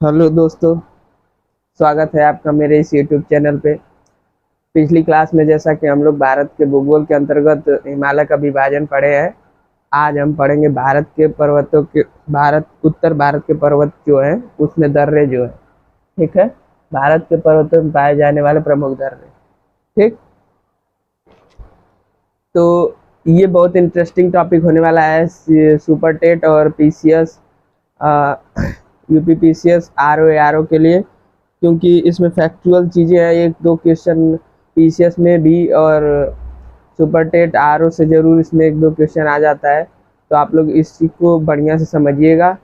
Hello दोस्तों, स्वागत है आपका मेरे इस यूट्यूब चैनल पे। पिछली क्लास में जैसा कि हम लोग भारत के भूगोल के अंतर्गत हिमालय का विभाजन पढ़े हैं, आज हम पढ़ेंगे भारत के पर्वतों के उत्तर भारत के पर्वत जो हैं उसमें दर्रे जो है। ठीक है, भारत के पर्वतों में पाए जाने वाले प्रमुख दर्रे। ठीक, तो ये बहुत इंटरेस्टिंग टॉपिक होने वाला है। सुपर टेट और पीसीएस, यूपीपीसीएस, आरओ के लिए, क्योंकि इसमें फैक्चुअल चीज़ें हैं। एक दो क्वेश्चन पीसीएस में भी और सुपर टेट आरओ से ज़रूर इसमें एक दो क्वेश्चन आ जाता है। तो आप लोग इस चीज़ को बढ़िया से समझिएगा।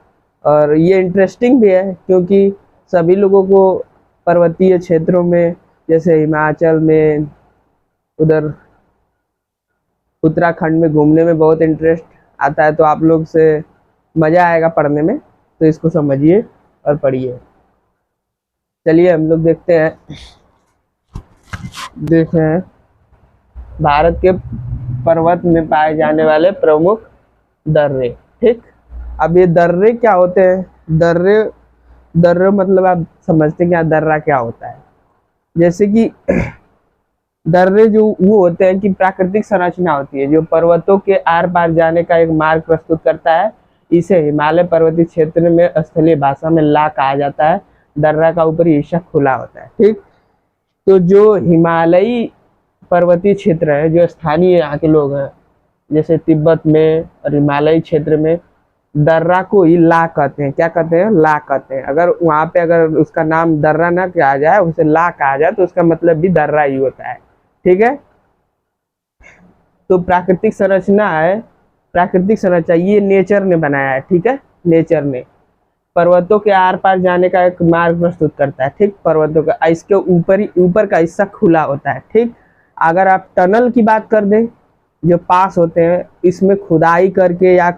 और ये इंटरेस्टिंग भी है क्योंकि सभी लोगों को पर्वतीय क्षेत्रों में, जैसे हिमाचल में, उधर उत्तराखंड में घूमने में बहुत इंटरेस्ट आता है। तो आप लोग से मज़ा आएगा पढ़ने में, तो इसको समझिए और पढ़िए। चलिए हम लोग देखें भारत के पर्वत में पाए जाने वाले प्रमुख दर्रे। ठीक, अब ये दर्रे क्या होते हैं? दर्रे दर्रे मतलब आप समझते हैं क्या दर्रा क्या होता है? जैसे कि दर्रे जो वो होते हैं कि प्राकृतिक संरचना होती है जो पर्वतों के आर पार जाने का एक मार्ग प्रस्तुत करता है। इसे हिमालय पर्वतीय क्षेत्र में स्थलीय भाषा में ला कहा जाता है। दर्रा का ऊपरी हिस्सा खुला होता है। ठीक, तो जो हिमालयी पर्वतीय क्षेत्र है, जो स्थानीय यहाँ के लोग हैं, जैसे तिब्बत में और हिमालयी क्षेत्र में, दर्रा को ही ला कहते हैं। क्या कहते हैं? ला कहते हैं। अगर वहाँ पे अगर उसका नाम दर्रा ना कहा जाए, उसे ला कहा जाए, तो उसका मतलब भी दर्रा ही होता है। ठीक है, तो प्राकृतिक संरचना है। प्राकृतिक संरचना ये नेचर ने बनाया है। ठीक है, नेचर ने पर्वतों के आर पार जाने का एक मार्ग प्रस्तुत करता है। ठीक, पर्वतों का इसके ऊपर का हिस्सा खुला होता है। ठीक, अगर आप टनल की बात कर दें, जो पास होते हैं, इसमें खुदाई करके या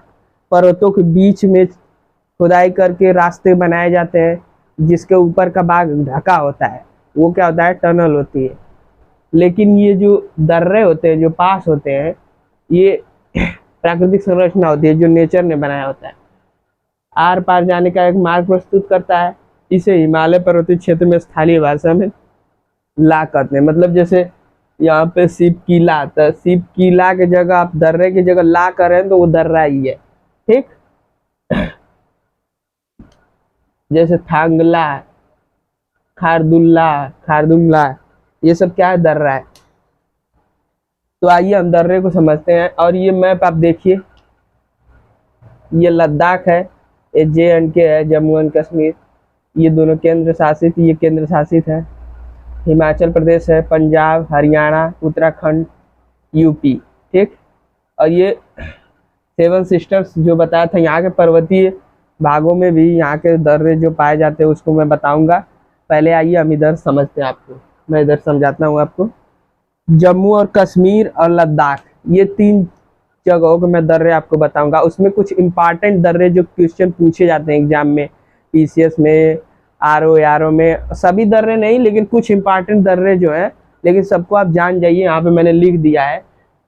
पर्वतों के बीच में खुदाई करके रास्ते बनाए जाते हैं, जिसके ऊपर का भाग ढका होता है, वो क्या होता है? टनल होती है। लेकिन ये जो दर्रे होते हैं, जो पास होते हैं, ये प्राकृतिक संरचना होती है जो नेचर ने बनाया होता है। आर पार जाने का एक मार्ग प्रस्तुत करता है। इसे हिमालय पर्वतीय क्षेत्र में स्थानीय भाषा में ला कहते हैं। मतलब जैसे यहाँ पे शिव किला आता है, शिव किला के जगह आप दर्रे की जगह ला कर रहे हैं तो वो दर्रा ही है। ठीक, जैसे थांगला, खारदुल्ला, खारदुंगला, ये सब क्या है? दर्रा है। तो आइए हम दर्रे को समझते हैं। और ये मैप आप देखिए, ये लद्दाख है, ये JNK है, जम्मू एंड कश्मीर, ये दोनों केंद्र शासित, ये केंद्र शासित है। हिमाचल प्रदेश है, पंजाब, हरियाणा, उत्तराखंड, यूपी। ठीक, और ये सेवन सिस्टर्स जो बताया था, यहाँ के पर्वतीय भागों में भी यहाँ के दर्रे जो पाए जाते हैं उसको मैं बताऊंगा। पहले आइए हम इधर समझते हैं आपको, मैं इधर समझाता हूँ आपको। जम्मू और कश्मीर और लद्दाख, ये तीन जगहों को मैं दर्रे आपको बताऊंगा। उसमें कुछ इंपॉर्टेंट दर्रे जो क्वेश्चन पूछे जाते हैं एग्जाम में, पीसीएस में, आरओ में, सभी दर्रे नहीं लेकिन कुछ इंपॉर्टेंट दर्रे जो है, लेकिन सबको आप जान जाइए। यहाँ पे मैंने लिख दिया है,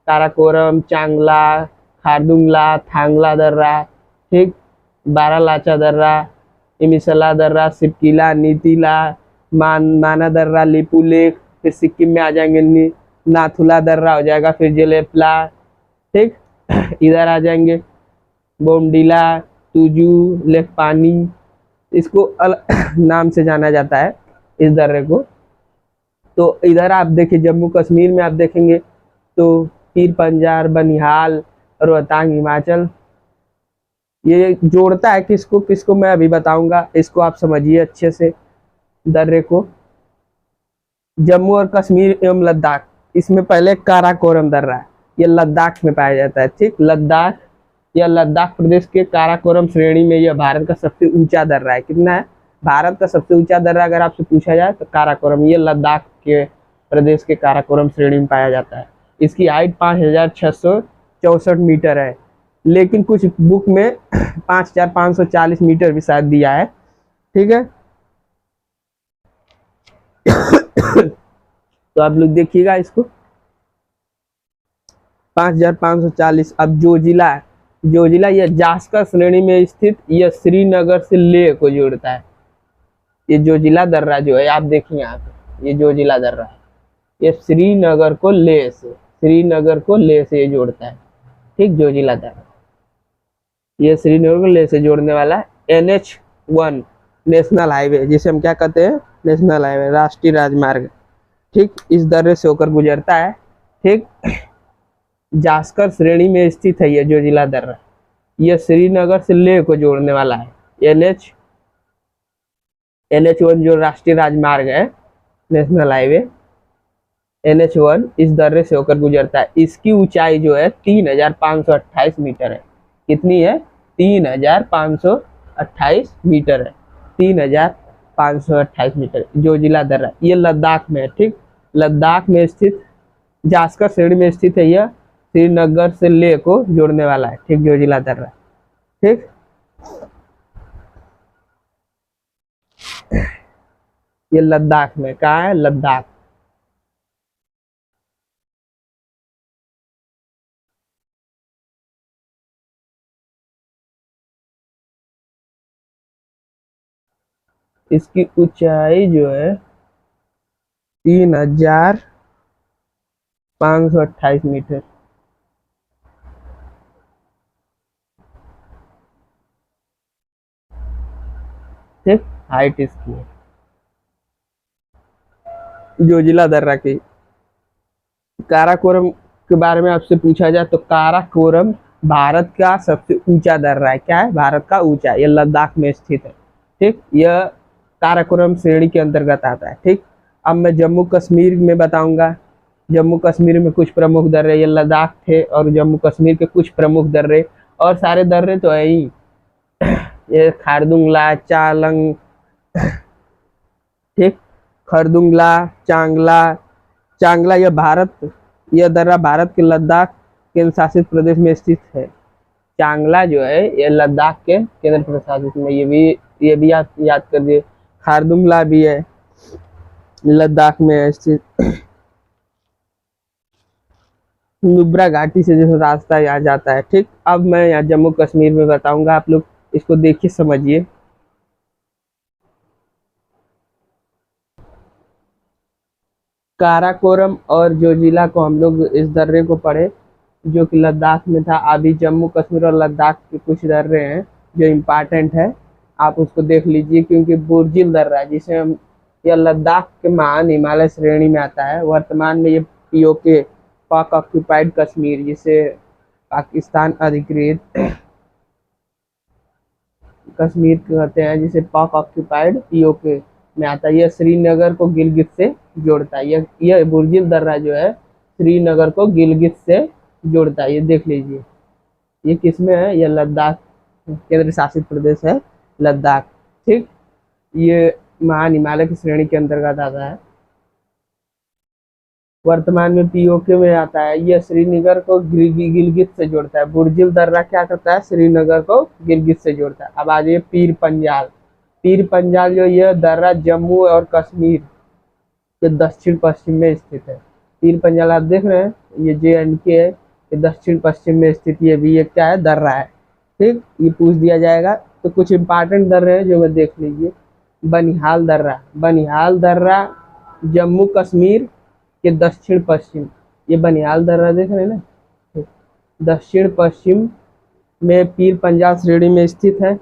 काराकोरम, चांगला, खारदुंगला, थांगला दर्रा, ठीक, बारालाचा दर्रा, इमिसला दर्रा, सिपकिला, नीतीला, माना दर्रा, लिपू लेक, फिर सिक्किम में आ जाएंगे नाथुला दर्रा हो जाएगा, फिर जेलेपला। ठीक, इधर आ जाएंगे बोमडीला, तुजू, लेक पानी, इसको अलग नाम से जाना जाता है इस दर्रे को। तो इधर आप देखिए जम्मू कश्मीर में आप देखेंगे तो पीर पंजार, बनिहाल, रोहतांग, हिमाचल, ये जोड़ता है किसको किसको मैं अभी बताऊंगा। इसको आप समझिए अच्छे से दर्रे को। जम्मू और कश्मीर एवं लद्दाख, इसमें पहले काराकोरम दर्रा है, ये लद्दाख में पाया जाता है। ठीक, लद्दाख या लद्दाख प्रदेश के काराकोरम श्रेणी में यह भारत का सबसे ऊंचा दर्रा है। कितना है? भारत का सबसे ऊंचा दर्रा अगर आपसे पूछा जाए तो काराकोरम, ये लद्दाख के प्रदेश के काराकोरम श्रेणी में पाया जाता है। इसकी हाइट 5664 मीटर है, लेकिन कुछ बुक में 5540 मीटर भी शायद दिया है। ठीक है तो आप लोग देखिएगा इसको, 5540। अब जो जिला यह जास्कर श्रेणी में स्थित, यह श्रीनगर से लेह को जोड़ता है। ये जोजिला दर्रा जो है आप देखिए यहाँ पे, ये जोजिला दर्रा है, ये श्रीनगर को लेह से ये जोड़ता है। ठीक, जोजिला दर्रा ये श्रीनगर को लेह से जोड़ने वाला NH1 नेशनल हाईवे, जिसे हम क्या कहते हैं, नेशनल हाईवे, राष्ट्रीय राजमार्ग। ठीक, इस दर्रे से होकर गुजरता है। ठीक, जास्कर श्रेणी में स्थित है ये जोजिला दर्रा। यह श्रीनगर से लेह को जोड़ने वाला है। NH1 जो राष्ट्रीय राजमार्ग है, नेशनल हाईवे NH1 इस दर्रे से होकर गुजरता है। इसकी ऊंचाई जो है 3528 मीटर है। कितनी है? 3528 मीटर है। 3528 मीटर जोजिला दर्रा, ये लद्दाख में है। ठीक, लद्दाख में स्थित जास्कर श्रेणी में स्थित है। यह श्रीनगर से लेह को जोड़ने वाला है। ठीक, जोजिला दर्रा। ठीक, ये लद्दाख में, कहाँ है? लद्दाख। इसकी ऊंचाई जो है 3528 मीटर। ठीक, हाइट इसकी है जोजिला दर्रा की। काराकोरम के बारे में आपसे पूछा जाए तो काराकोरम भारत का सबसे ऊंचा दर्रा है। क्या है? भारत का ऊंचा, यह लद्दाख में स्थित है। ठीक, यह काराकोरम श्रेणी के अंतर्गत आता है। ठीक, अब मैं जम्मू कश्मीर में बताऊंगा। जम्मू कश्मीर में कुछ प्रमुख दर्रे, ये लद्दाख थे और जम्मू कश्मीर के कुछ प्रमुख दर्रे, और सारे दर्रे तो है ही, ये खारदुंगला, चालंग, ठीक, खरदुंगला, चांगला, यह दर्रा भारत के लद्दाख केंद्र शासित प्रदेश में स्थित है। चांगला जो है ये लद्दाख के केंद्र प्रशासित में, ये भी याद कर दिए। खारदुंगला भी है, लद्दाख में स्थित। नुब्रा घाटी से जो रास्ता यहाँ जाता है। ठीक, अब मैं यहाँ जम्मू कश्मीर में बताऊंगा, आप लोग इसको देखिए, समझिए। काराकोरम और जोजिला को हम लोग इस दर्रे को पढ़े जो कि लद्दाख में था। अभी जम्मू कश्मीर और लद्दाख के कुछ दर्रे हैं जो इम्पोर्टेंट है, आप उसको देख लीजिए। क्योंकि बुर्जिल दर्रा, जिसे हम, यह लद्दाख के महान हिमालय श्रेणी में आता है। वर्तमान में ये POK, पाक ऑक्यूपाइड कश्मीर, जिसे पाकिस्तान अधिकृत कश्मीर कहते हैं, जिसे पाक ऑक्यूपाइड POK में आता है। यह श्रीनगर को गिलगित से जोड़ता है। यह बुर्जिल दर्रा जो है श्रीनगर को गिलगित से जोड़ता है। ये देख लीजिए, ये किसमें है? यह लद्दाख केंद्र शासित प्रदेश है, लद्दाख। ठीक, ये महान हिमालय की श्रेणी के अंतर्गत आता है। वर्तमान में POK में आता है। यह श्रीनगर को गिलगित से जोड़ता है। बुर्जिल दर्रा क्या करता है? श्रीनगर को गिलगित से जोड़ता है। अब आ जाइए पीर पंजाल जो यह दर्रा जम्मू और कश्मीर के दक्षिण पश्चिम में स्थित है। पीर पंजाल आप देख रहे हैं, ये JNK है, ये दक्षिण पश्चिम में स्थित, ये भी एक क्या है? दर्रा है। ठीक, ये पूछ दिया जाएगा। तो कुछ इंपॉर्टेंट दर्रे हैं जो मैं देख लीजिए। बनिहाल दर्रा जम्मू कश्मीर के दक्षिण पश्चिम, ये बनिहाल दर्रा देख रहे हैं ना, दक्षिण पश्चिम में पीर पंजाल श्रेणी में स्थित है।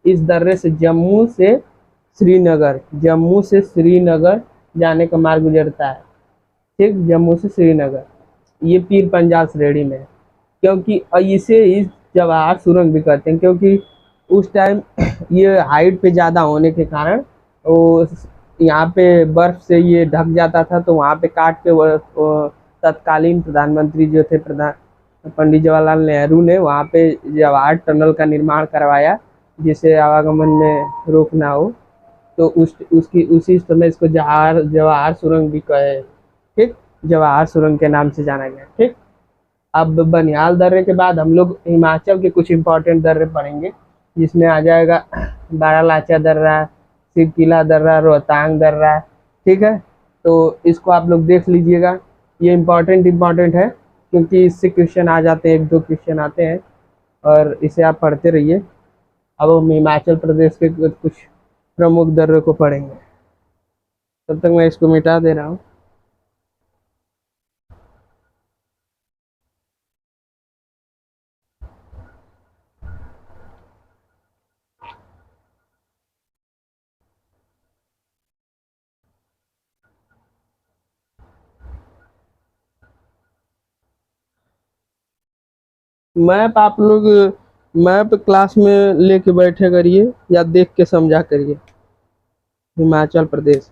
इस दर्रे से जम्मू से श्रीनगर जाने का मार्ग गुजरता है। ठीक, जम्मू से श्रीनगर, ये पीर पंजाल श्रेणी में है। क्योंकि इसे इस जवाहर सुरंग भी कहते हैं, क्योंकि उस टाइम ये हाइट पे ज़्यादा होने के कारण वो यहाँ पे बर्फ से ये ढक जाता था। तो वहाँ पे काट के वो तत्कालीन प्रधानमंत्री जो थे, पंडित जवाहरलाल नेहरू ने वहाँ पे जवाहर टनल का निर्माण करवाया, जिससे आवागमन में रोक ना हो। तो उसी समय इसको जवाहर सुरंग भी कहे। ठीक, जवाहर सुरंग के नाम से जाना गया। ठीक, अब बनिहाल दर्रे के बाद हम लोग हिमाचल के कुछ इंपॉर्टेंट दर्रे पढ़ेंगे, जिसमें आ जाएगा बारालाचा दर्रा, सिरकिला दर्रा, रोहतांग दर्रा। ठीक है, तो इसको आप लोग देख लीजिएगा। ये इम्पॉर्टेंट है, क्योंकि इससे क्वेश्चन आ जाते हैं, 1-2 क्वेश्चन आते हैं, और इसे आप पढ़ते रहिए। अब हम हिमाचल प्रदेश के कुछ प्रमुख दर्रे को पढ़ेंगे। तब तक मैं इसको मिटा दे रहा हूँ। मैप आप लोग मैप क्लास में लेके बैठे करिए या देख के समझा करिए। हिमाचल प्रदेश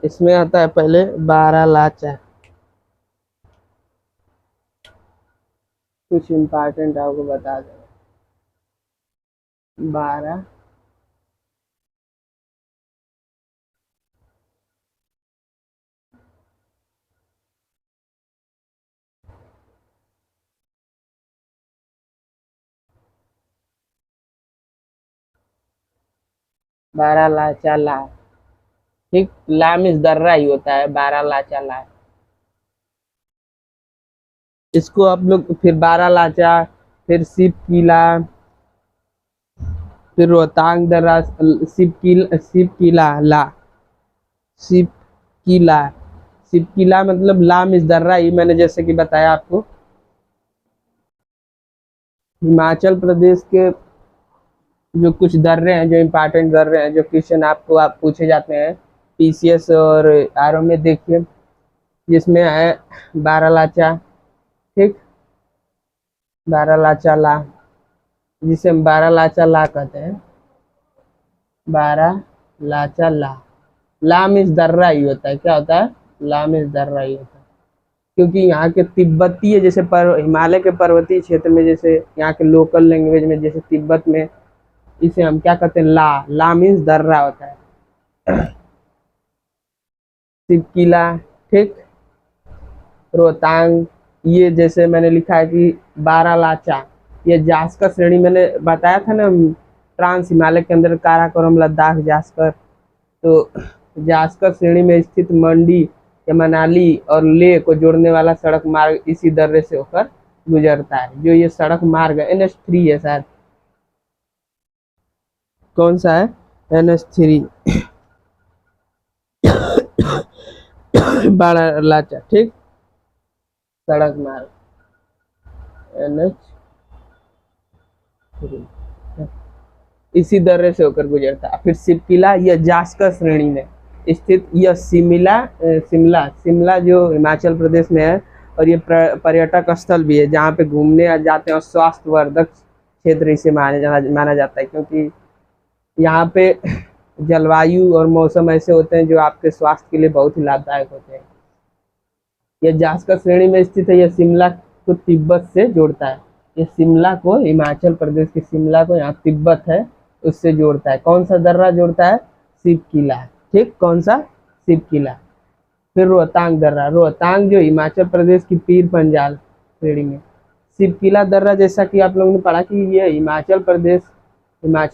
इसमें आता है पहले बारालाचा। कुछ इम्पोर्टेंट आपको बता दें। बारह बारालाचा ला, ठीक, लाम इस दर्रा ही होता है, बारालाचा ला। इसको आप लोग फिर बारालाचा, फिर शिव किला, फिर रोहतांग दर्रा, शिव किला ला, शिव किला, शिव किला मतलब लाम इस दर्रा ही, मैंने जैसे कि बताया आपको। हिमाचल प्रदेश के जो कुछ दर्रे हैं, जो इम्पोर्टेंट दर्रे हैं, जो क्वेश्चन आपको आप पूछे जाते हैं पीसीएस और आरओ में, देखिए जिसमें है बारालाचा, ठीक, बारालाचा ला, जिसे हम बारालाचा ला कहते हैं, बारालाचा ला। लाम इस दर्रा ही होता है, क्या होता है, लाम इस दर्रा ही होता है, क्योंकि यहाँ के तिब्बतीय जैसे हिमालय के पर्वतीय क्षेत्र में, जैसे यहाँ के लोकल लैंग्वेज में, जैसे तिब्बत में इसे हम क्या कहते हैं, ला मीन्स दर्रा होता है। शिव किला, ठीक, रोहतांग, ये जैसे मैंने लिखा है कि बारालाचा, ये जास्कर श्रेणी, मैंने बताया था ना ट्रांस हिमालय के अंदर काराकोरम, लद्दाख, जास्कर, तो जास्कर श्रेणी में स्थित मंडी या मनाली और लेह को जोड़ने वाला सड़क मार्ग इसी दर्रे से होकर गुजरता है। जो ये सड़क मार्ग है NH3 है शायद, कौन सा है, NH3 बारालाचा, ठीक, सड़क मार्ग NH3 इसी दर्रे से होकर गुजरता है। फिर शिव किला, यह जास्कर श्रेणी में स्थित, यह शिमला जो हिमाचल प्रदेश में है, और ये पर्यटक स्थल भी है जहाँ पे घूमने जाते हैं, और स्वास्थ्यवर्धक क्षेत्र इसे माना जाता है, क्योंकि यहाँ पे जलवायु और मौसम ऐसे होते हैं जो आपके स्वास्थ्य के लिए बहुत ही लाभदायक होते हैं। यह जास्कर श्रेणी में स्थित है। यह शिमला को तिब्बत से जोड़ता है। ये शिमला को, हिमाचल प्रदेश के शिमला को, यहाँ तिब्बत है उससे जोड़ता है। कौन सा दर्रा जोड़ता है, शिव किला, ठीक, कौन सा, शिव किला। फिर रोहतांग दर्रा, रोहतांग जो हिमाचल प्रदेश की पीर पंजाल श्रेणी में, शिव किला दर्रा जैसा कि आप लोगों ने पढ़ा कि ये हिमाचल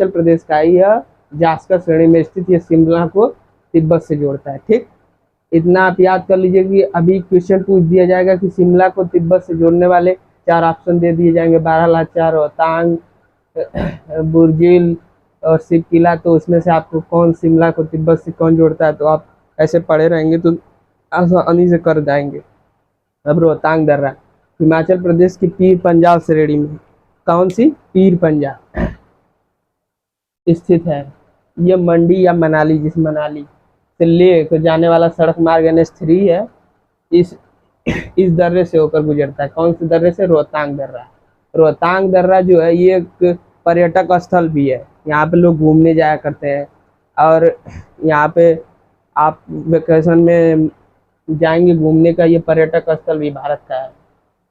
प्रदेश का ही है, जास्कर श्रेणी में स्थित, ये शिमला को तिब्बत से जोड़ता है, ठीक। इतना आप याद कर लीजिए कि अभी क्वेश्चन पूछ दिया जाएगा कि शिमला को तिब्बत से जोड़ने वाले 4 ऑप्शन दे दिए जाएंगे, बारालाचा, रोहतांग, बुर्जिल और शिव किला, तो उसमें से आपको कौन शिमला को तिब्बत से कौन जोड़ता है, तो आप ऐसे पढ़े रहेंगे तो आसानी से कर जाएंगे। अब रोहतांग दर्रा हिमाचल प्रदेश की पीर पंजाल श्रेणी में, कौन सी, पीर पंजाल स्थित है। यह मंडी या मनाली, जिस मनाली से लेह को जाने वाला सड़क मार्ग NH3 है, इस दर्रे से होकर गुजरता है। कौन से दर्रे से, रोहतांग दर्रा। रोहतांग दर्रा जो है ये एक पर्यटक स्थल भी है, यहाँ पे लोग घूमने जाया करते हैं, और यहाँ पे आप वेकेशन में जाएंगे घूमने का, ये पर्यटक स्थल भी भारत का है,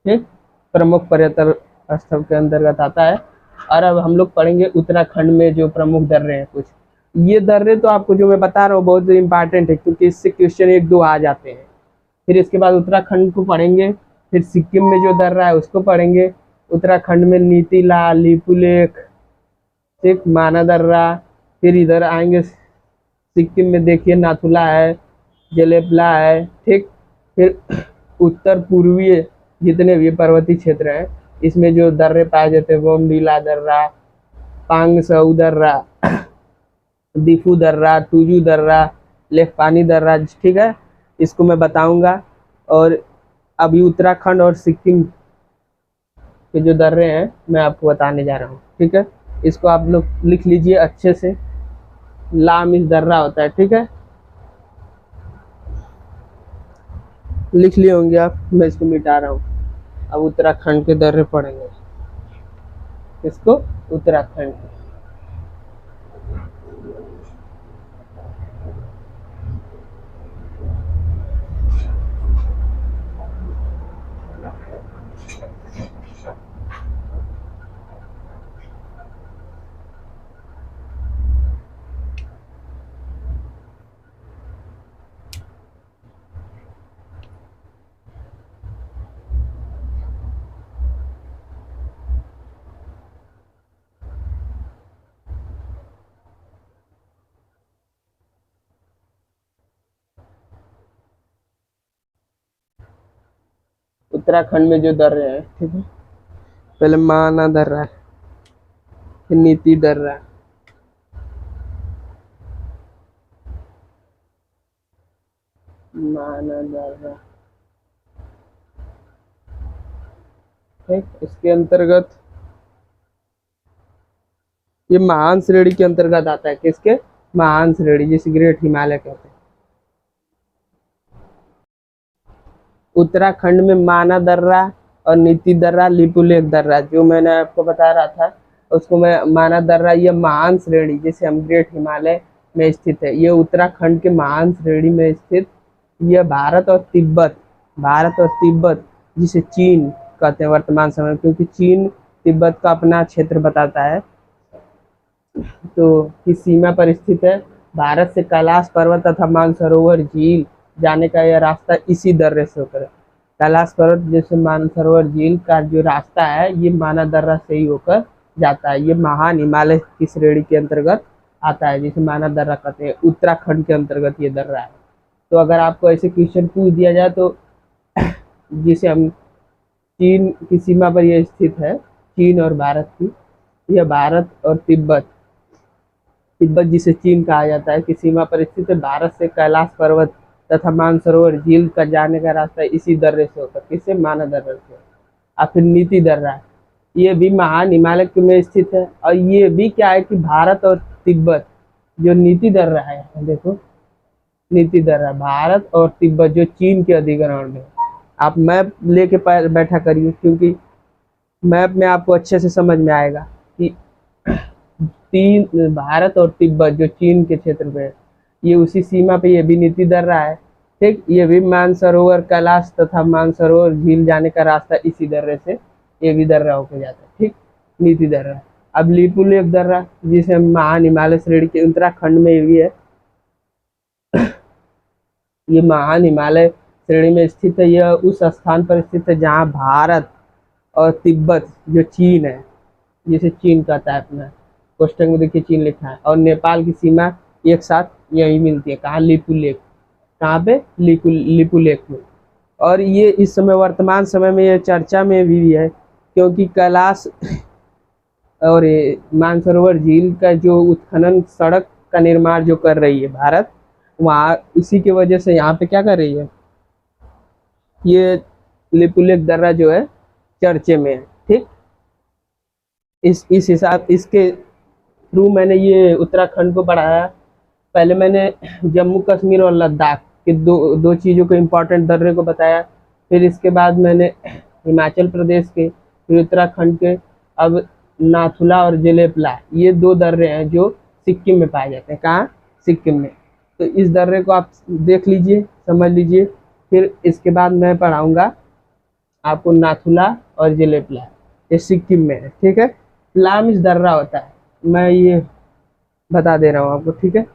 ठीक, प्रमुख पर्यटक स्थल के अंतर्गत आता है। और अब हम लोग पढ़ेंगे उत्तराखंड में जो प्रमुख दर्रे हैं कुछ। ये दर्रे तो आपको जो मैं बता रहा हूँ बहुत इंपॉर्टेंट है, क्योंकि इससे क्वेश्चन 1-2 आ जाते हैं। फिर इसके बाद उत्तराखंड को पढ़ेंगे, फिर सिक्किम में जो दर्रा है उसको पढ़ेंगे। उत्तराखंड में नीतीला, लिपुलेख, ठीक, माना दर्रा। फिर इधर आएंगे सिक्किम में, देखिए नाथुला है, जलेपला है, ठीक। फिर उत्तर पूर्वीय जितने भी पर्वतीय क्षेत्र हैं, इसमें जो दर्रे पाए जाते हैं, बोमडिला दर्रा, पांगसऊ दर्रा, दीफू दर्रा, टूजू दर्रा, लेखपानी दर्रा, ठीक है, इसको मैं बताऊंगा। और अभी उत्तराखंड और सिक्किम के जो दर्रे हैं मैं आपको बताने जा रहा हूँ, ठीक है। इसको आप लोग लिख लीजिए अच्छे से, लामिस दर्रा होता है, ठीक है, लिख लिए होंगे आप। मैं इसको मिटा रहा हूँ। अब उत्तराखंड के दर्रे पड़ेंगे, इसको उत्तराखंड के। उत्तराखंड में जो दर्रे हैं, ठीक है, पहले माना दर्रा, फिर नीति दर्रा, माना दर्रा, ठीक। इसके अंतर्गत ये महान श्रेणी के अंतर्गत आता है। किसके? महान श्रेणी, जिसे ग्रेट हिमालय कहते हैं। उत्तराखंड में माना दर्रा और नीति दर्रा, लिपुलेख दर्रा, जो मैंने आपको बता रहा था उसको मैं माना दर्रा, ये महान श्रेणी जिसे हम ग्रेट हिमालय में स्थित है, ये उत्तराखंड के महान श्रेणी में स्थित। यह भारत और तिब्बत जिसे चीन कहते हैं वर्तमान समय में, क्योंकि चीन तिब्बत का अपना क्षेत्र बताता है, तो की सीमा पर स्थित है। भारत से कैलाश पर्वत तथा मानसरोवर झील जाने का यह रास्ता इसी दर्रे से होकर, कैलाश पर्वत जैसे मानसरोवर झील का जो रास्ता है ये माना दर्रा से ही होकर जाता है। ये महान हिमालय की श्रेणी के अंतर्गत आता है, जिसे माना दर्रा कहते हैं। उत्तराखंड के अंतर्गत ये दर्रा है। तो अगर आपको ऐसे क्वेश्चन पूछ दिया जाए तो जिसे हम चीन की सीमा पर यह स्थित है, चीन और भारत की, यह भारत और तिब्बत जिसे चीन कहा जाता है की सीमा पर स्थित है। भारत से कैलाश पर्वत तथा मानसरोवर झील का जाने का रास्ता इसी दर्रे से होकर, किससे? माना दर्रा से। और फिर नीति दर्रा, ये भी महान हिमालय में स्थित है। और ये भी क्या है कि भारत और तिब्बत, जो नीति दर्रा है, देखो नीति दर्रा भारत और तिब्बत जो चीन के अधिग्रहण में। आप मैप लेके बैठा करिए, क्योंकि मैप में आपको अच्छे से समझ में आएगा कि भारत और तिब्बत जो चीन के क्षेत्र में है, ये उसी सीमा पे ये भी नीति दर्रा है, ठीक। ये भी मानसरोवर कैलाश तथा मानसरोवर झील जाने का रास्ता इसी दर्रे से, ये भी दर्रा होकर जाता है, ठीक, नीति दर्रा। अब लिपुलेख दर्रा जिसे महान हिमालय श्रेणी के उत्तराखंड में भी है, ये महान हिमालय श्रेणी में स्थित है। यह उस स्थान पर स्थित है जहाँ भारत और तिब्बत जो चीन है, जिसे चीन कहता है अपना, कोष्टक में देखिए चीन लिखा है, और नेपाल की सीमा एक साथ यही मिलती है। कहाँ? लिपुलेख। कहाँ पे? लिपुलेख में। और ये इस समय वर्तमान समय में ये चर्चा में भी है, क्योंकि कैलाश और मानसरोवर झील का जो उत्खनन, सड़क का निर्माण जो कर रही है भारत, वहाँ इसी की वजह से यहाँ पे क्या कर रही है, ये लिपुलेख दर्रा जो है चर्चे में है, ठीक। इस हिसाब इसके थ्रू मैंने ये उत्तराखंड को पढ़ाया। पहले मैंने जम्मू कश्मीर और लद्दाख के दो चीज़ों को, इम्पोर्टेंट दर्रे को बताया। फिर इसके बाद मैंने हिमाचल प्रदेश के, फिर उत्तराखंड के, अब नाथुला और जलेपला, ये दो दर्रे हैं जो सिक्किम में पाए जाते हैं। कहाँ? सिक्किम में। तो इस दर्रे को आप देख लीजिए, समझ लीजिए। फिर इसके बाद मैं पढ़ाऊँगा आपको नाथुला और जलेपला, ये सिक्किम में है, ठीक है। लामिस दर्रा होता है, मैं ये बता दे रहा हूँ आपको, ठीक है।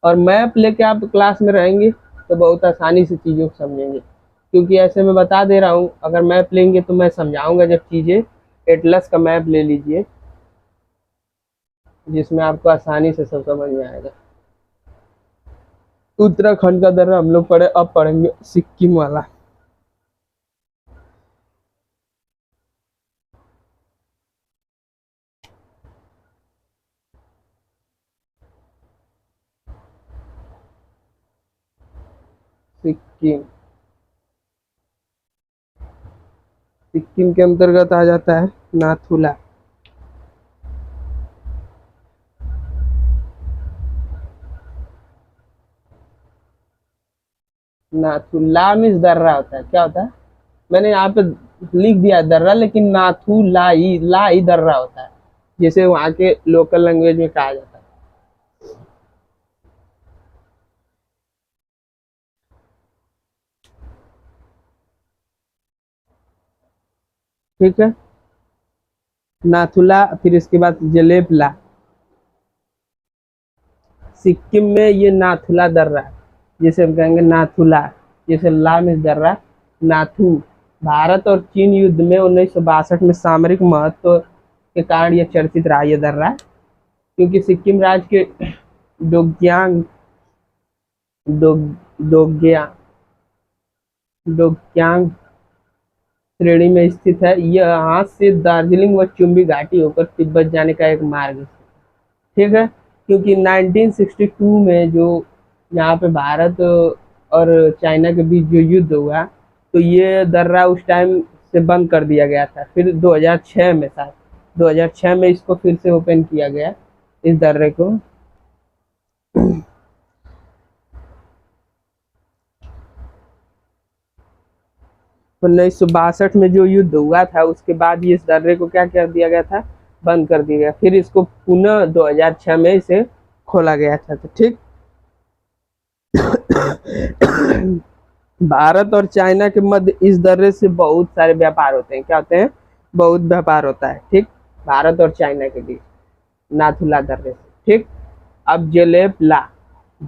और मैप लेके आप क्लास में रहेंगे तो बहुत आसानी से चीज़ों को समझेंगे। क्योंकि ऐसे मैं बता दे रहा हूँ, अगर मैप लेंगे तो मैं समझाऊंगा जब चीज़ें। एटलस का मैप ले लीजिए, जिसमें आपको आसानी से सब समझ में आएगा। उत्तराखंड का दर्रा हम लोग पढ़े, अब पढ़ेंगे सिक्किम वाला। सिक्किम, सिक्किम के अंतर्गत आ जाता है नाथुला। नाथुला मीन्स दर्रा होता है, क्या होता है? मैंने यहाँ पे लिख दिया दर्रा, लेकिन ला ही दर्रा होता है, जैसे वहाँ के लोकल लैंग्वेज में कहा जाता है। ठीक है, नाथुला, फिर इसके बाद जलेपला। सिक्किम में ये नाथुला दर्रा, जैसे हम कहेंगे नाथुला, जैसे ला में दर्रा, नाथू। भारत और चीन युद्ध में 1962 में सामरिक महत्व के कारण यह चर्चित रहा, यह दर्रा। क्योंकि सिक्किम राज्य के डोग्यांग डोग डोग्या डोग्यांग श्रेणी में स्थित है। यह यहाँ से दार्जिलिंग व चुम्बी घाटी होकर तिब्बत जाने का एक मार्ग है। ठीक है, क्योंकि 1962 में जो यहाँ पे भारत और चाइना के बीच जो युद्ध हुआ, तो ये दर्रा उस टाइम से बंद कर दिया गया था। फिर 2006 में, शायद 2006 में इसको फिर से ओपन किया गया, इस दर्रे को। 1962 में जो युद्ध हुआ था, उसके बाद ये इस दर्रे को क्या कर दिया गया था, बंद कर दिया गया। फिर इसको पुनः 2006 में इसे खोला गया था। तो ठीक, भारत और चाइना के मध्य इस दर्रे से बहुत सारे व्यापार होते हैं। क्या होते हैं? बहुत व्यापार होता है। ठीक, भारत और चाइना के बीच नाथुला दर्रे से। ठीक, अब जलेपला,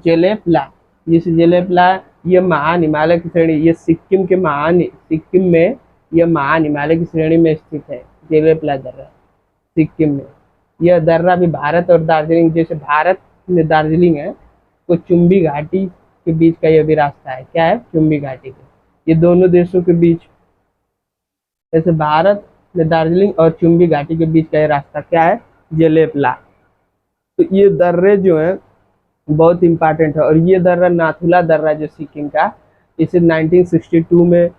जलेपला, जिस जलेपला, ये महान हिमालय की श्रेणी, ये सिक्किम में यह महान हिमालय की श्रेणी में स्थित है। जलेपला दर्रा सिक्किम में। यह दर्रा भी भारत और दार्जिलिंग, जैसे भारत में दार्जिलिंग है, तो चुम्बी घाटी के बीच का यह भी रास्ता है। क्या है? चुम्बी घाटी का। ये दोनों देशों के बीच, जैसे भारत में दार्जिलिंग और चुम्बी घाटी के बीच का यह रास्ता क्या है? जलेपला। तो ये दर्रे जो है बहुत इंपॉर्टेंट है। और ये दर्रा नाथुला दर्रा जो सिक्किम का, इसे 1962 में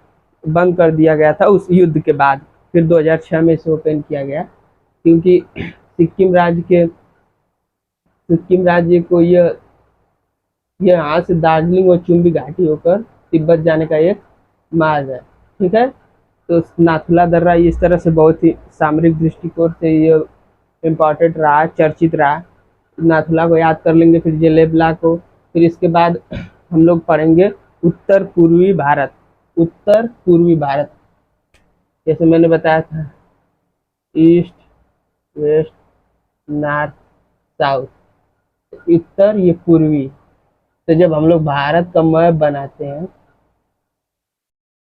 बंद कर दिया गया था उस युद्ध के बाद। फिर 2006 में इसे ओपन किया गया, क्योंकि सिक्किम राज्य को यह यहाँ से दार्जिलिंग और चुम्बी घाटी होकर तिब्बत जाने का एक मार्ग है। ठीक है, तो नाथुला दर्रा इस तरह से बहुत ही सामरिक दृष्टिकोण से ये इम्पोर्टेंट रहा, चर्चित रहा। नाथुला को याद कर लेंगे, फिर जलेबला को। फिर इसके बाद हम लोग पढ़ेंगे उत्तर पूर्वी भारत। उत्तर पूर्वी भारत, जैसे मैंने बताया था, ईस्ट, वेस्ट, नॉर्थ, साउथ। उत्तर ये पूर्वी। तो जब हम लोग भारत का मैप बनाते हैं,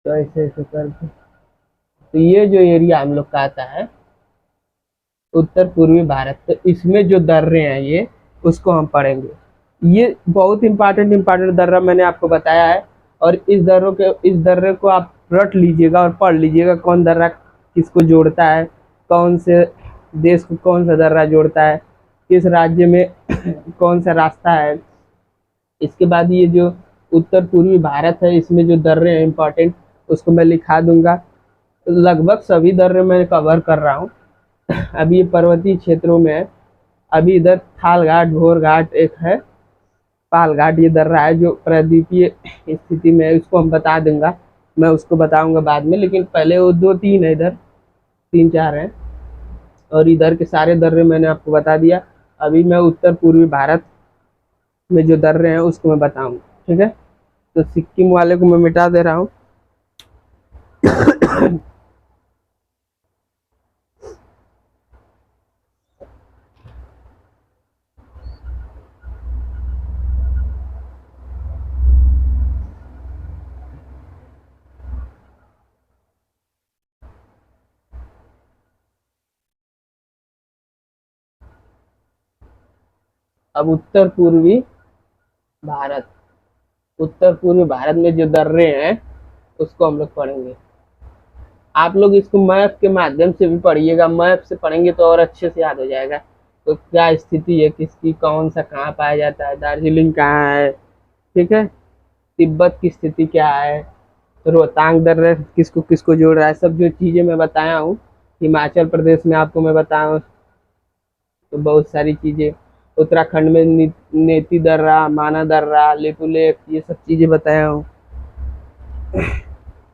तो ऐसे ऐसे करके, तो ये जो एरिया हम लोग का आता है उत्तर पूर्वी भारत, तो इसमें जो दर्रे हैं ये, उसको हम पढ़ेंगे। ये बहुत इंपॉर्टेंट दर्रा मैंने आपको बताया है। और इस दर्रे को आप रट लीजिएगा और पढ़ लीजिएगा, कौन दर्रा किसको जोड़ता है, कौन से देश को कौन सा दर्रा जोड़ता है, किस राज्य में कौन सा रास्ता है। इसके बाद ये जो उत्तर पूर्वी भारत है, इसमें जो दर्रे हैं इंपॉर्टेंट, उसको मैं लिखा दूंगा। लगभग सभी दर्रे मैं कवर कर रहा हूँ। अभी ये पर्वतीय क्षेत्रों में है। अभी इधर थाल घाट, भोर घाट एक है, पाल घाट ये दर्रा है जो प्रायद्वीपीय स्थिति में है, उसको हम बता दूंगा, मैं उसको बताऊंगा बाद में। लेकिन पहले वो दो तीन है, इधर तीन चार हैं, और इधर के सारे दर्रे मैंने आपको बता दिया। अभी मैं उत्तर पूर्वी भारत में जो दर्रे हैं उसको मैं बताऊंगा। ठीक है, तो सिक्किम वाले को मैं मिटा दे रहा हूँ। अब उत्तर पूर्वी भारत, उत्तर पूर्वी भारत में जो दर्रे हैं उसको हम लोग पढ़ेंगे। आप लोग इसको मैप के माध्यम से भी पढ़िएगा, मैप से पढ़ेंगे तो और अच्छे से याद हो जाएगा। तो क्या स्थिति है किसकी, कौन सा कहाँ पाया जाता है, दार्जिलिंग कहाँ है, ठीक है, तिब्बत की स्थिति क्या है, तो रोहतांग दर्रा किसको किसको जोड़ रहा है, सब जो चीज़ें मैं बताया हूँ। हिमाचल प्रदेश में आपको मैं बताया हूँ तो बहुत सारी चीज़ें, उत्तराखंड में नेती दर्रा, माना दर्रा, लेपुलेख, ये सब चीज़ें बताया हूँ।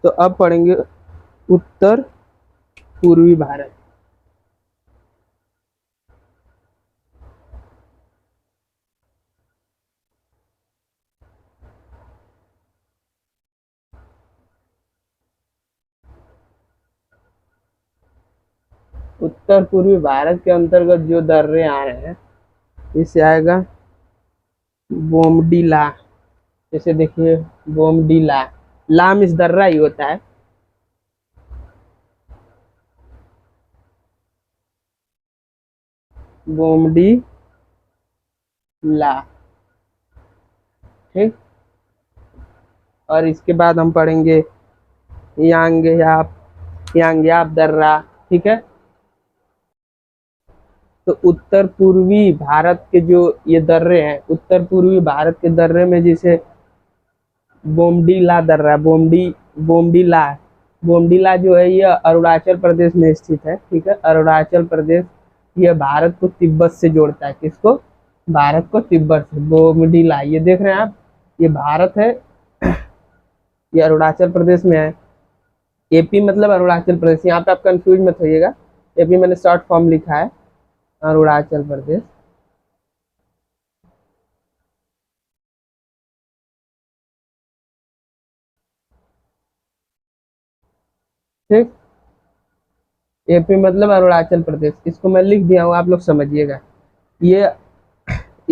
तो अब पढ़ेंगे उत्तर पूर्वी भारत। उत्तर पूर्वी भारत के अंतर्गत जो दर्रे आ रहे हैं, इससे आएगा बोमडीला। जैसे देखिए बोमडीला, लाम इस दर्रा ही होता है। बोमडी ला, ठीक। और इसके बाद हम पढ़ेंगे यांगयाप, यांगयाप दर्रा, ठीक है। तो उत्तर पूर्वी भारत के जो ये दर्रे हैं, उत्तर पूर्वी भारत के दर्रे में जैसे बोमडीला दर्रा, बोमडीला, बोमडीला जो है ये अरुणाचल प्रदेश में स्थित है, ठीक है। अरुणाचल प्रदेश ये भारत को तिब्बत से जोड़ता है, किसको, भारत को तिब्बत से। बोमडीला ये देख रहे हैं आप, ये भारत है, ये अरुणाचल प्रदेश में है। एपी मतलब अरुणाचल प्रदेश, यहाँ पे आप कंफ्यूज मत होइएगा, एपी मैंने शॉर्ट फॉर्म लिखा है, अरुणाचल प्रदेश। ठीक, एपी मतलब अरुणाचल प्रदेश, इसको मैं लिख दिया हूँ, आप लोग समझिएगा। ये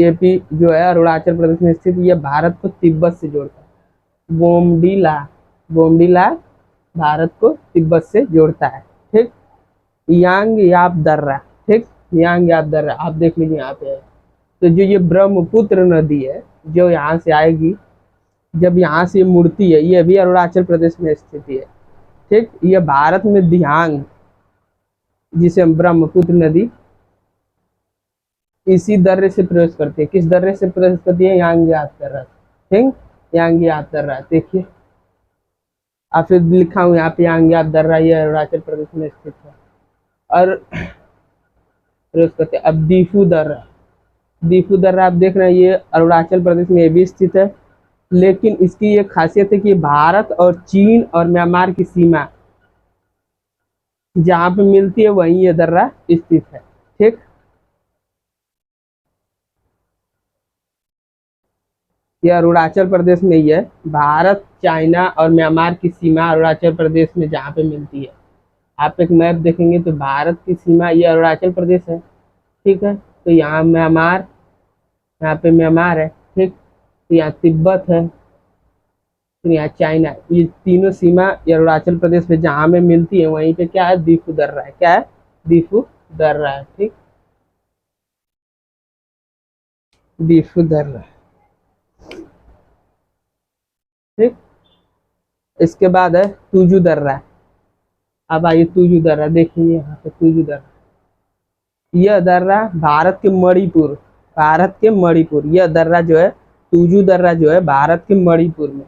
एपी जो है अरुणाचल प्रदेश में स्थित, ये भारत को तिब्बत से जोड़ता है। बोमडीला, बोमडीला भारत को तिब्बत से जोड़ता है, ठीक। यांग याप दर्रा, ठीक, यांग याप दर्रा आप देख लीजिए यहाँ पे है। तो जो ये ब्रह्मपुत्र नदी है जो यहाँ से आएगी, जब यहाँ से मुड़ती है, ये भी अरुणाचल प्रदेश में स्थित है, ठीक। ये भारत में दिहांग, जिसे हम ब्रह्मपुत्र नदी इसी दर्रे से प्रवेश करती है। किस दर्रे से प्रवेश करती है, यांग याप दर्रा, ठीक, यांग याप दर्रा। देखिए आप फिर लिखा हूँ यहाँ पे यांग याप दर्रा, ये अरुणाचल प्रदेश में स्थित है। और प्रवेश करते हैं। अब दीफू दर्रा, दीफू दर्रा आप देख रहे हैं, ये अरुणाचल प्रदेश में भी स्थित है, लेकिन इसकी एक खासियत है कि भारत और चीन और म्यांमार की सीमा जहाँ पे मिलती है वहीं ये दर्रा स्थित है, ठीक। ये अरुणाचल प्रदेश में ही है, भारत, चाइना और म्यांमार की सीमा अरुणाचल प्रदेश में जहाँ पे मिलती है। आप एक मैप देखेंगे तो भारत की सीमा ये अरुणाचल प्रदेश है, ठीक है। तो यहाँ म्यांमार, यहाँ पे म्यांमार है, ठीक। तो यहाँ तिब्बत है, फिर यहाँ चाइना, ये तीनों सीमा अरुणाचल प्रदेश में जहाँ में मिलती है वहीं पे क्या है, दीफू दर्रा है। क्या है, दीफू दर्रा है, ठीक, दीफू दर्रा, ठीक। इसके बाद है तुजू दर्रा। अब आइए तुजू दर्रा देखिए, यहाँ पे तुजू दर्रा, यह दर्रा भारत के मणिपुर, भारत के मणिपुर, यह दर्रा जो है तुजू दर्रा जो है भारत के मणिपुर में,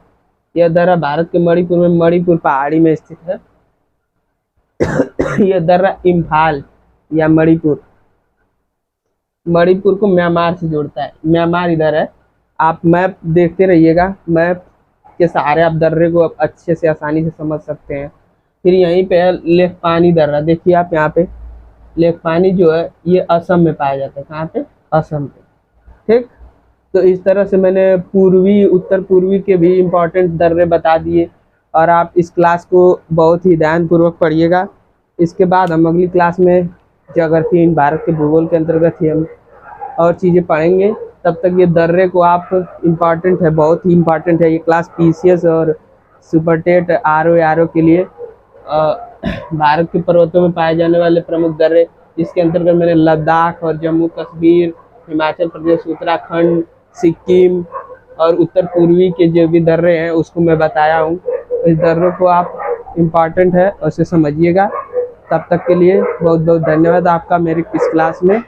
यह दर्रा भारत के मणिपुर में, मणिपुर पहाड़ी में स्थित है। यह दर्रा इम्फाल या मणिपुर, मणिपुर को म्यांमार से जोड़ता है। म्यांमार इधर है, आप मैप देखते रहिएगा, मैप के सहारे आप दर्रे को अच्छे से आसानी से समझ सकते हैं। फिर यहीं पे है लेखपानी दर्रा, देखिए आप यहाँ पे लेखपानी जो है ये असम में पाया जाता है। कहाँ पे, असम पे, ठीक। तो इस तरह से मैंने पूर्वी, उत्तर पूर्वी के भी इम्पोर्टेंट दर्रे बता दिए, और आप इस क्लास को बहुत ही ध्यानपूर्वक पढ़िएगा। इसके बाद हम अगली क्लास में ज्योग्राफी भारत के भूगोल के अंतर्गत ही हम और चीज़ें पढ़ेंगे। तब तक ये दर्रे को आप, इम्पॉर्टेंट है, बहुत ही इम्पॉर्टेंट है ये क्लास, पीसीएस और सुपर टेट आरओ के लिए। भारत के पर्वतों में पाए जाने वाले प्रमुख दर्रे, जिसके अंतर्गत मैंने लद्दाख और जम्मू कश्मीर हिमाचल प्रदेश, उत्तराखंड, सिक्किम और उत्तर पूर्वी के जो भी दर्रे हैं उसको मैं बताया हूँ। इस दर्रों को आप इम्पॉर्टेंट है और उसे समझिएगा। तब तक के लिए बहुत बहुत धन्यवाद आपका मेरी इस क्लास में